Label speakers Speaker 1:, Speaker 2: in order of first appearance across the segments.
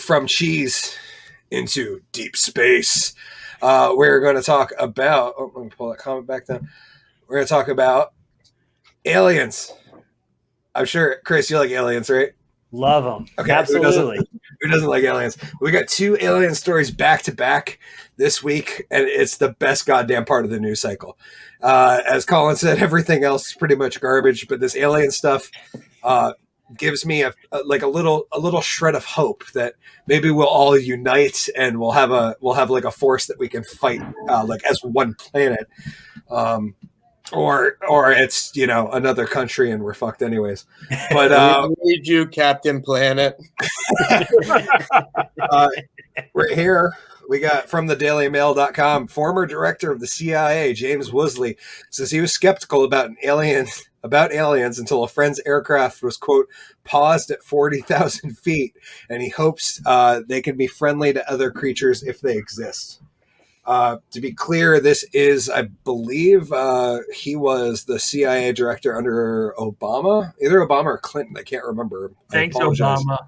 Speaker 1: from cheese into deep space. We're going to talk about. Oh, let me pull that comment back down. We're going to talk about aliens. I'm sure, Kris, you like aliens, right?
Speaker 2: Love them.
Speaker 1: Okay,
Speaker 2: Absolutely.
Speaker 1: Who doesn't like aliens? We got 2 alien stories back to back this week, and it's the best goddamn part of the news cycle. As Collen said, everything else is pretty much garbage, but this alien stuff gives me a little shred of hope that maybe we'll all unite and we'll have like a force that we can fight like as one planet. Or it's, another country and we're fucked anyways. But
Speaker 3: we need you, Captain Planet.
Speaker 1: Right here we got from thedailymail.com, former director of the CIA, James Woolen, says he was skeptical about aliens until a friend's aircraft was, quote, paused at 40,000 feet, and he hopes they can be friendly to other creatures if they exist. To be clear, this is, I believe, he was the CIA director under Obama, either Obama or Clinton. I can't remember.
Speaker 4: Thanks, Obama.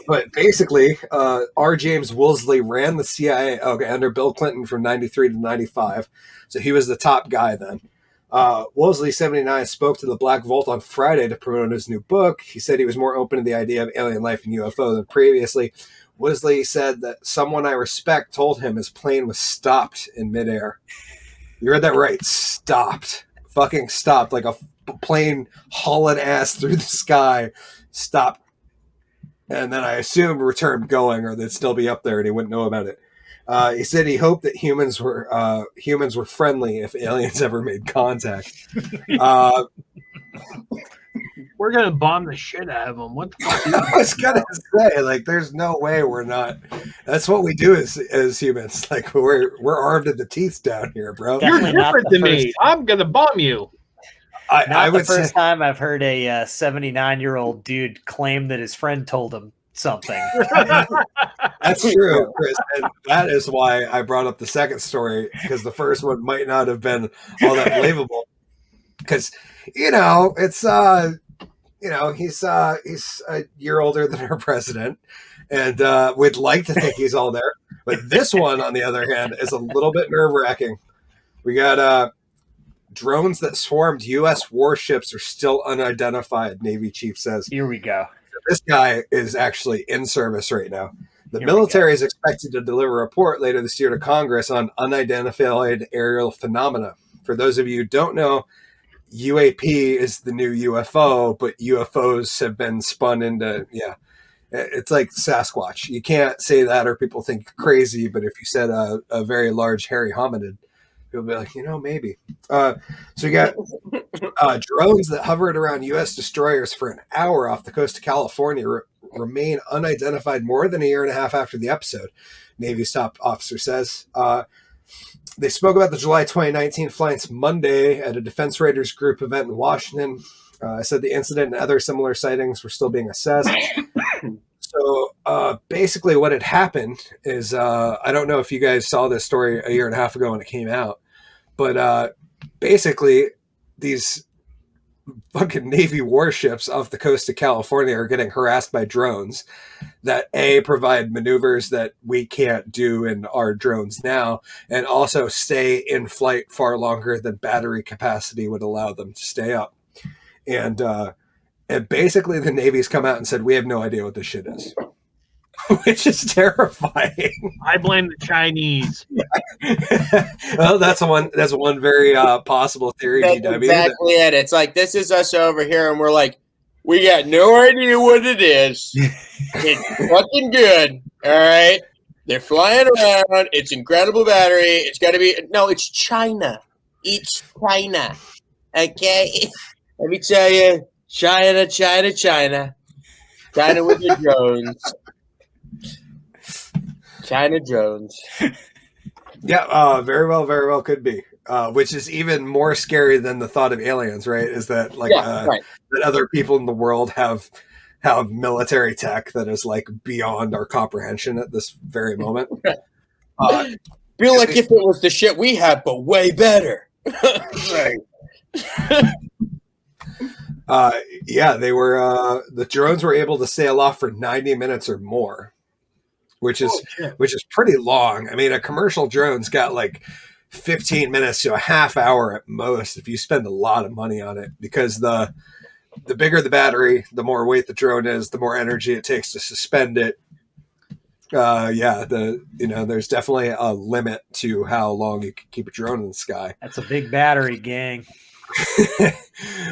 Speaker 1: But basically, R. James Woolsey ran the CIA under Bill Clinton from 93 to 95. So he was the top guy then. Woolsey, 79, spoke to the Black Vault on Friday to promote his new book. He said he was more open to the idea of alien life and UFO than previously. Woolsey said that someone I respect told him his plane was stopped in midair. You read that right. Stopped. Fucking stopped. Like a plane hauling ass through the sky. Stopped. And then I assume returned going, or they'd still be up there and he wouldn't know about it. He said he hoped that humans were friendly if aliens ever made contact.
Speaker 4: We're gonna bomb the shit out of them. What the fuck?
Speaker 1: I was gonna say, like, there's no way we're not. That's what we do as humans. Like, we're armed to the teeth down here, bro.
Speaker 4: You're different than me. I'm gonna bomb you.
Speaker 2: I would say, time I've heard a 79-year-old dude claim that his friend told him something.
Speaker 1: That's true, Kris, and that is why I brought up the second story, because the first one might not have been all that believable. Because it's he's a year older than our president, and we'd like to think he's all there. But this one, on the other hand, is a little bit nerve-wracking. We got drones that swarmed U.S. warships are still unidentified, Navy chief says.
Speaker 2: Here we go.
Speaker 1: This guy is actually in service right now. The military is expected to deliver a report later this year to Congress on unidentified aerial phenomena. For those of you who don't know, UAP is the new UFO, but UFOs have been spun into, it's like Sasquatch. You can't say that or people think you're crazy, but if you said a very large hairy hominid, people be like, maybe. So you got drones that hovered around U.S. destroyers for an hour off the coast of California remain unidentified more than a year and a half after the episode, Navy's top officer says. They spoke about the July 2019 flights Monday at a Defense Raiders Group event in Washington. Said the incident and other similar sightings were still being assessed. So basically what had happened is, I don't know if you guys saw this story a year and a half ago when it came out, but basically these fucking Navy warships off the coast of California are getting harassed by drones that provide maneuvers that we can't do in our drones now, and also stay in flight far longer than battery capacity would allow them to stay up. And basically the Navy's come out and said, we have no idea what this shit is. Which is terrifying.
Speaker 4: I blame the Chinese.
Speaker 1: Well, that's one very possible theory.
Speaker 3: That's exactly it. It's like, this is us over here, and we're like, we got no idea what it is. It's fucking good. All right. They're flying around. It's incredible battery. It's got to be. No, it's China. It's China. Okay. Let me tell you, China. China with the drones. China drones.
Speaker 1: Yeah, very well could be. Which is even more scary than the thought of aliens, right? Is that right. That other people in the world have military tech that is like beyond our comprehension at this very moment.
Speaker 3: Feel like if it was the shit we have, but way better. Right.
Speaker 1: Yeah, they were. The drones were able to sail off for 90 minutes or more, which is pretty long. I mean, a commercial drone's got like 15 minutes to a half hour at most if you spend a lot of money on it, because the bigger the battery, the more weight the drone is, the more energy it takes to suspend it. There's definitely a limit to how long you can keep a drone in the sky.
Speaker 2: That's a big battery, gang.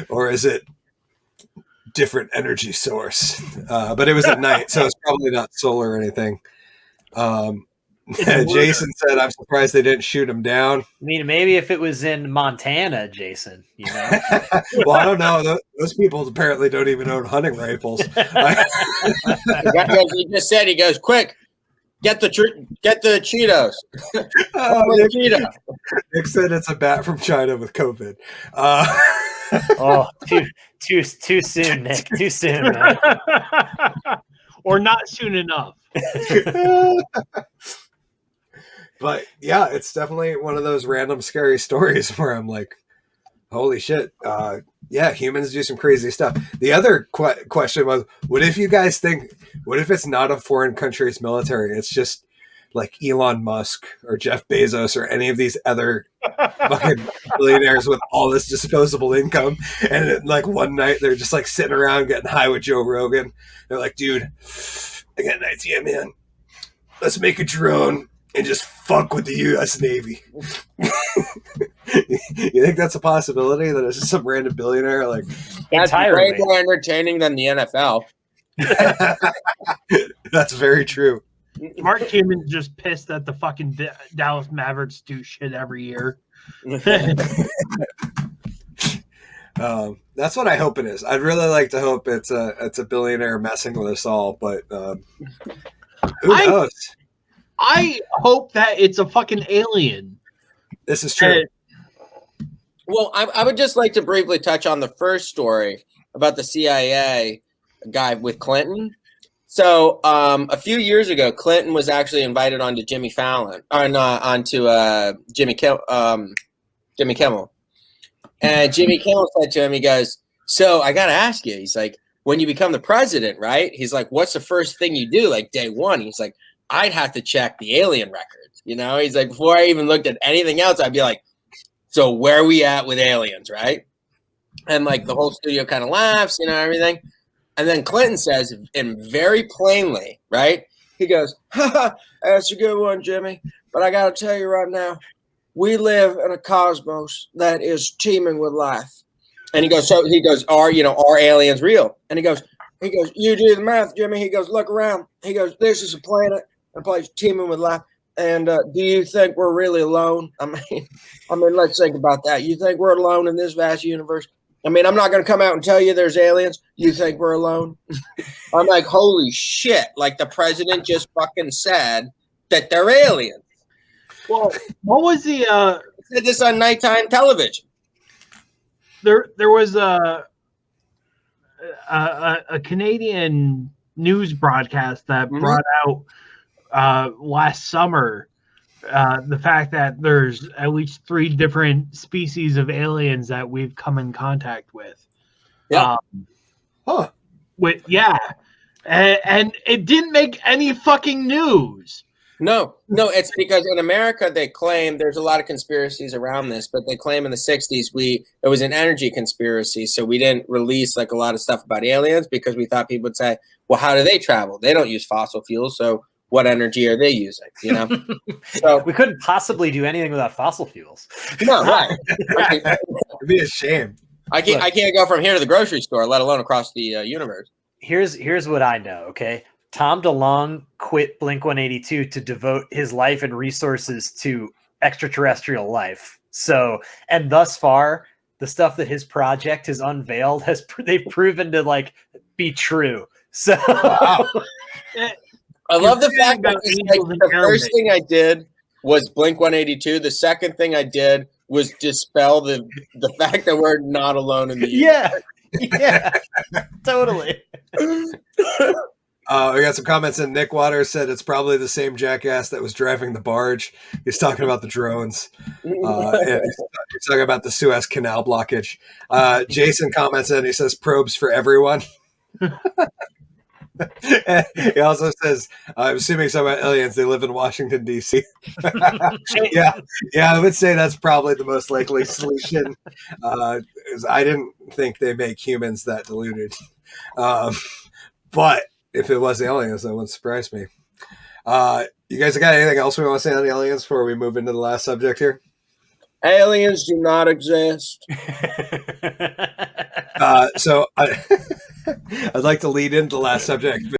Speaker 1: Or is it different energy source? But it was at night, so it's probably not solar or anything. Jason said, I'm surprised they didn't shoot him down.
Speaker 2: I mean, maybe if it was in Montana, Jason, you know.
Speaker 1: Well, I don't know. Those people apparently don't even own hunting rifles.
Speaker 3: He just said, he goes, quick, get the Cheetos.
Speaker 1: Nick said it's a bat from China with COVID.
Speaker 2: Too soon, Nick. Too soon, man.
Speaker 4: Or not soon enough.
Speaker 1: But yeah, it's definitely one of those random scary stories where I'm like, holy shit. Yeah, humans do some crazy stuff. The other question was, what if it's not a foreign country's military? It's just like Elon Musk or Jeff Bezos or any of these other fucking billionaires with all this disposable income. And like one night they're just like sitting around getting high with Joe Rogan. They're like, dude, I got an idea, man. Let's make a drone and just fuck with the U.S. Navy. You think that's a possibility? That it's just some random billionaire? Like,
Speaker 3: that's way more entertaining than the NFL.
Speaker 1: That's very true.
Speaker 4: Mark Cuban's just pissed that the fucking Dallas Mavericks do shit every year.
Speaker 1: That's what I hope it is. I'd really like to hope it's a billionaire messing with us all, but who knows?
Speaker 4: I hope that it's a fucking alien.
Speaker 1: This is true.
Speaker 3: Well, I would just like to briefly touch on the first story about the CIA guy with Clinton. So a few years ago, Clinton was actually invited onto Jimmy Fallon, onto Jimmy Kimmel. And Jimmy Kimmel said to him, he goes, so I got to ask you, he's like, when you become the president, right? He's like, what's the first thing you do? Like day one, he's like, I'd have to check the alien records. You know, he's like, before I even looked at anything else, I'd be like, so where are we at with aliens, right? And like the whole studio kind of laughs, you know, everything. And then Clinton says, and very plainly, right? He goes, that's a good one, Jimmy. But I got to tell you right now, we live in a cosmos that is teeming with life. And he goes, are aliens real? And he goes, you do the math, Jimmy. He goes, look around. He goes, this is a planet, a place teeming with life. And do you think we're really alone? I mean, let's think about that. You think we're alone in this vast universe? I mean, I'm not going to come out and tell you there's aliens. You think we're alone? I'm like, holy shit. Like the president just fucking said that they're aliens.
Speaker 4: Well, what was the...
Speaker 3: He said this on nighttime television.
Speaker 4: There was a Canadian news broadcast that brought out last summer the fact that there's at least 3 different species of aliens that we've come in contact with.
Speaker 3: Yeah.
Speaker 4: And it didn't make any fucking news.
Speaker 3: No, it's because in America they claim there's a lot of conspiracies around this, but they claim in the 60s it was an energy conspiracy, so we didn't release like a lot of stuff about aliens because we thought people would say, well, how do they travel? They don't use fossil fuels, so what energy are they using? You know,
Speaker 2: so we couldn't possibly do anything without fossil fuels.
Speaker 3: No, right?
Speaker 1: It'd be a shame.
Speaker 3: I can't go from here to the grocery store, let alone across the universe.
Speaker 2: Here's what I know. Okay. Tom DeLonge quit Blink-182 to devote his life and resources to extraterrestrial life. So, and thus far, the stuff that his project has unveiled they've proven to like be true. So,
Speaker 3: wow. I love the fact that the first thing I did was Blink-182. The second thing I did was dispel the fact that we're not alone in the universe.
Speaker 2: Yeah, totally.
Speaker 1: We got some comments in. Nick Waters said it's probably the same jackass that was driving the barge. He's talking about the drones. And he's talking about the Suez Canal blockage. Jason comments in. He says probes for everyone. He also says, I'm assuming some aliens, they live in Washington, D.C. yeah, I would say that's probably the most likely solution. I didn't think they make humans that deluded. But if it was aliens, that wouldn't surprise me. You guys got anything else we want to say on the aliens before we move into the last subject here?
Speaker 3: Aliens do not exist.
Speaker 1: So I'd like to lead into the last subject.